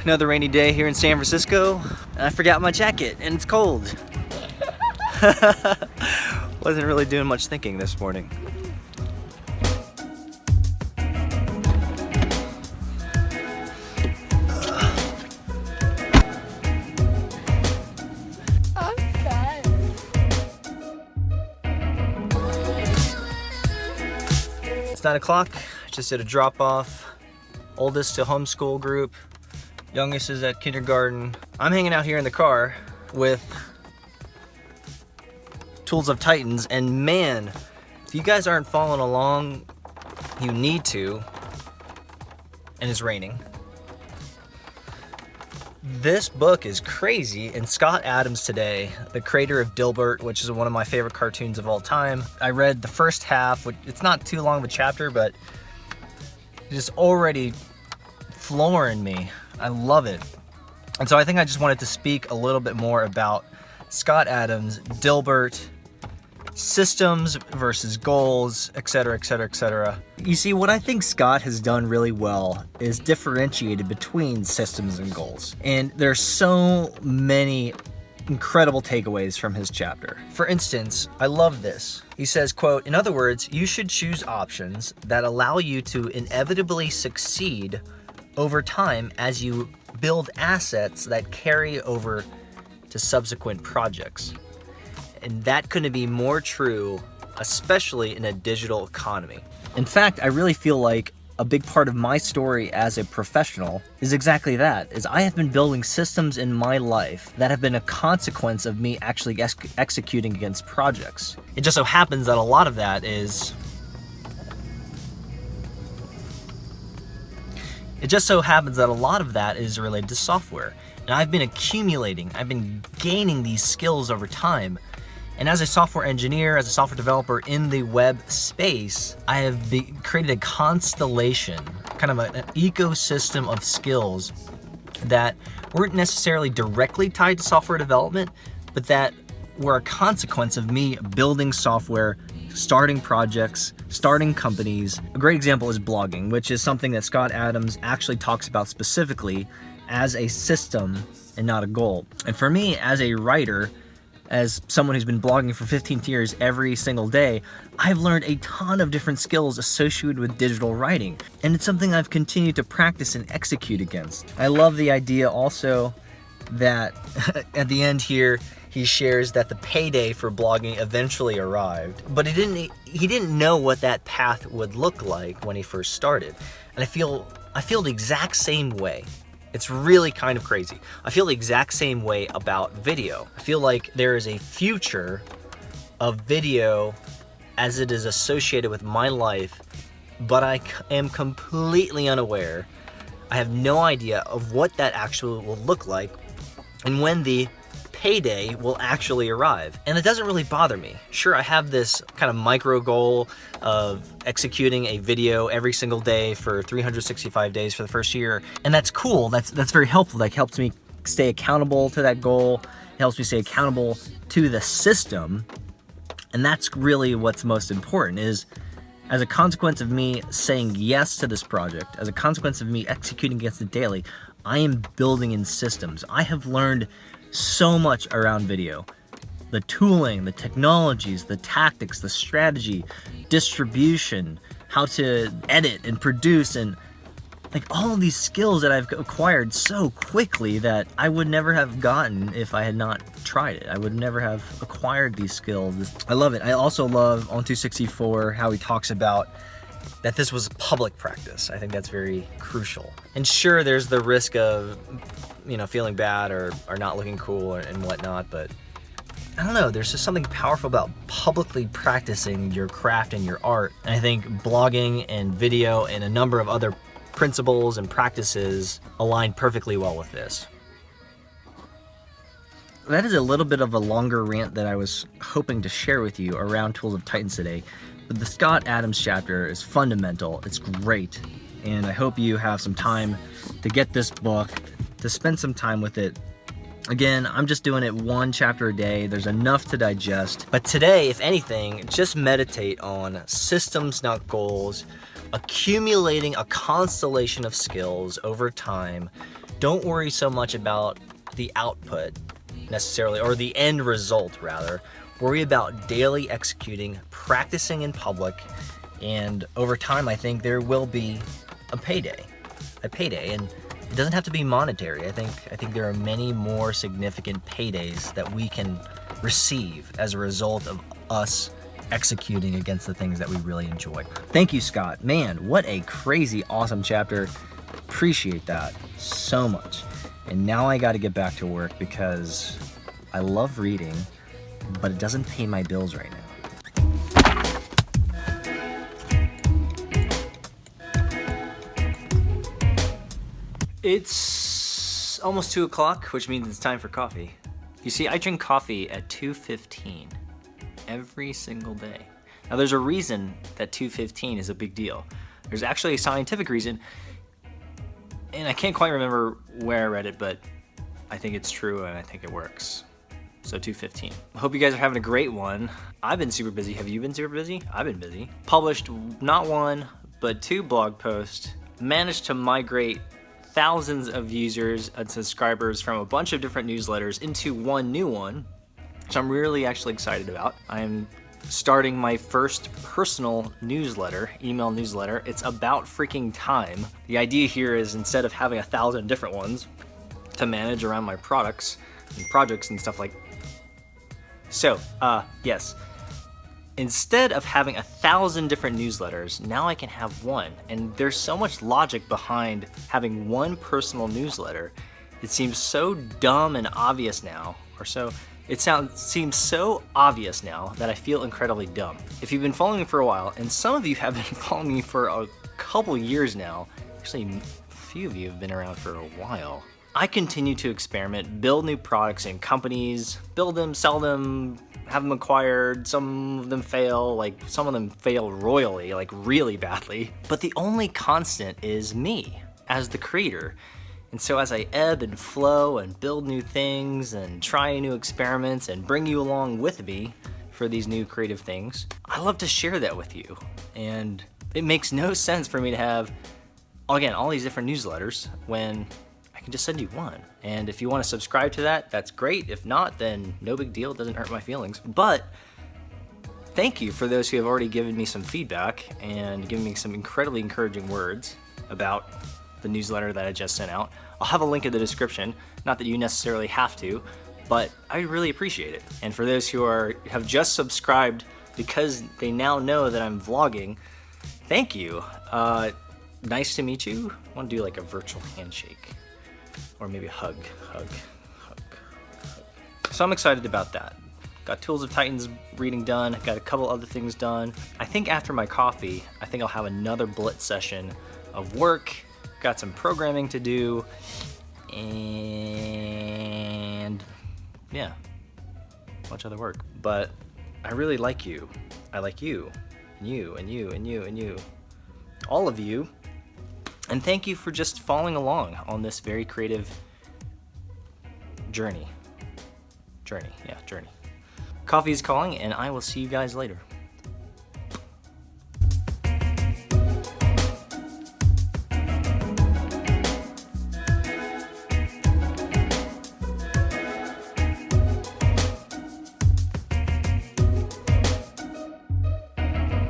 Another rainy day here in San Francisco, and I forgot my jacket, and it's cold. Wasn't really doing much thinking this morning. It's 9 o'clock, just did a drop off. Oldest to homeschool group, youngest is at kindergarten. I'm hanging out here in the car with Tools of Titans, and man, if you guys aren't following along, you need to, and it's raining. This book is crazy, and Scott Adams today, the creator of Dilbert, which is one of my favorite cartoons of all time. I read the first half, which it's not too long of a chapter, but it's already flooring me. I love it. And so I think I just wanted to speak a little bit more about Scott Adams, Dilbert, systems versus goals, etc., etc., etc. You see, what I think Scott has done really well is differentiated between systems and goals. And there's so many incredible takeaways from his chapter. For instance, I love this. He says, quote, "In other words, you should choose options that allow you to inevitably succeed over time as you build assets that carry over to subsequent projects." And that couldn't be more true, especially in a digital economy. In fact, I really feel like a big part of my story as a professional is exactly that, is I have been building systems in my life that have been a consequence of me actually executing against projects. It just so happens that a lot of that is related to software. And I've been gaining these skills over time. And as a software engineer, as a software developer in the web space, I have created a constellation, kind of an ecosystem of skills that weren't necessarily directly tied to software development, but that were a consequence of me building software, starting projects, starting companies. A great example is blogging, which is something that Scott Adams actually talks about specifically as a system and not a goal. And for me, as a writer, as someone who's been blogging for 15 years every single day, I've learned a ton of different skills associated with digital writing. And it's something I've continued to practice and execute against. I love the idea also that at the end here, he shares that the payday for blogging eventually arrived, but he didn't know what that path would look like when he first started. And I feel the exact same way. It's really kind of crazy. I feel the exact same way about video. I feel like there is a future of video as it is associated with my life, but I am completely unaware. I have no idea of what that actually will look like and when the payday will actually arrive. And it doesn't really bother me. Sure, I have this kind of micro goal of executing a video every single day for 365 days for the first year, and that's cool. That's very helpful. That helps me stay accountable to that goal. It helps me stay accountable to the system, and that's really what's most important. Is as a consequence of me saying yes to this project, as a consequence of me executing against it daily, I am building in systems. I have learned so much around video. The tooling, the technologies, the tactics, the strategy, distribution, how to edit and produce, and like all of these skills that I've acquired so quickly that I would never have gotten if I had not tried it. I would never have acquired these skills. I love it. I also love on 264 how he talks about that this was public practice. I think that's very crucial. And sure, there's the risk of feeling bad or not looking cool and whatnot, but I don't know, there's just something powerful about publicly practicing your craft and your art. And I think blogging and video and a number of other principles and practices align perfectly well with this. That is a little bit of a longer rant that I was hoping to share with you around Tools of Titans today. But the Scott Adams chapter is fundamental, it's great, and I hope you have some time to get this book, to spend some time with it. Again, I'm just doing it one chapter a day. There's enough to digest. But today, if anything, just meditate on systems, not goals, accumulating a constellation of skills over time. Don't worry so much about the output necessarily, or the end result rather. Worry about daily executing, practicing in public, and over time I think there will be a payday, and it doesn't have to be monetary. I think there are many more significant paydays that we can receive as a result of us executing against the things that we really enjoy. Thank you, Scott. Man, what a crazy awesome chapter. Appreciate that so much. And now I got to get back to work because I love reading, but it doesn't pay my bills right now. It's almost 2 o'clock, which means it's time for coffee. You see, I drink coffee at 2:15 every single day. Now there's a reason that 2:15 is a big deal. There's actually a scientific reason, and I can't quite remember where I read it, but I think it's true and I think it works. So 2:15. I hope you guys are having a great one. I've been super busy. Have you been super busy? I've been busy. Published not 1, but 2 blog posts. Managed to migrate thousands of users and subscribers from a bunch of different newsletters into one new one, which I'm really actually excited about. I'm starting my first personal newsletter, email newsletter. It's about freaking time. The idea here is, instead of having 1,000 different ones to manage around my products and projects and stuff like. So, yes. Instead of having 1,000 different newsletters, now I can have one. And there's so much logic behind having one personal newsletter. It seems so dumb and obvious now, seems so obvious now that I feel incredibly dumb. If you've been following me for a while, and some of you have been following me for a couple years now, actually a few of you have been around for a while, I continue to experiment, build new products and companies, build them, sell them, have them acquired. Some of them fail, some of them fail royally, really badly. But the only constant is me as the creator. And so as I ebb and flow and build new things and try new experiments and bring you along with me for these new creative things, I love to share that with you. And it makes no sense for me to have, again, all these different newsletters when I can just send you one. And if you want to subscribe to that, that's great. If not, then no big deal. It doesn't hurt my feelings. But thank you for those who have already given me some feedback and given me some incredibly encouraging words about the newsletter that I just sent out. I'll have a link in the description. Not that you necessarily have to, but I really appreciate it. And for those who have just subscribed because they now know that I'm vlogging, thank you. Nice to meet you. I want to do like a virtual handshake. Or maybe a hug. So I'm excited about that. Got Tools of Titans reading done, got a couple other things done. I think after my coffee, I think I'll have another blitz session of work, got some programming to do, and yeah, a bunch of other work. But I really like you. I like you, and you, and you, and you, and you. All of you. And thank you for just following along on this very creative journey. Journey. Coffee is calling, and I will see you guys later.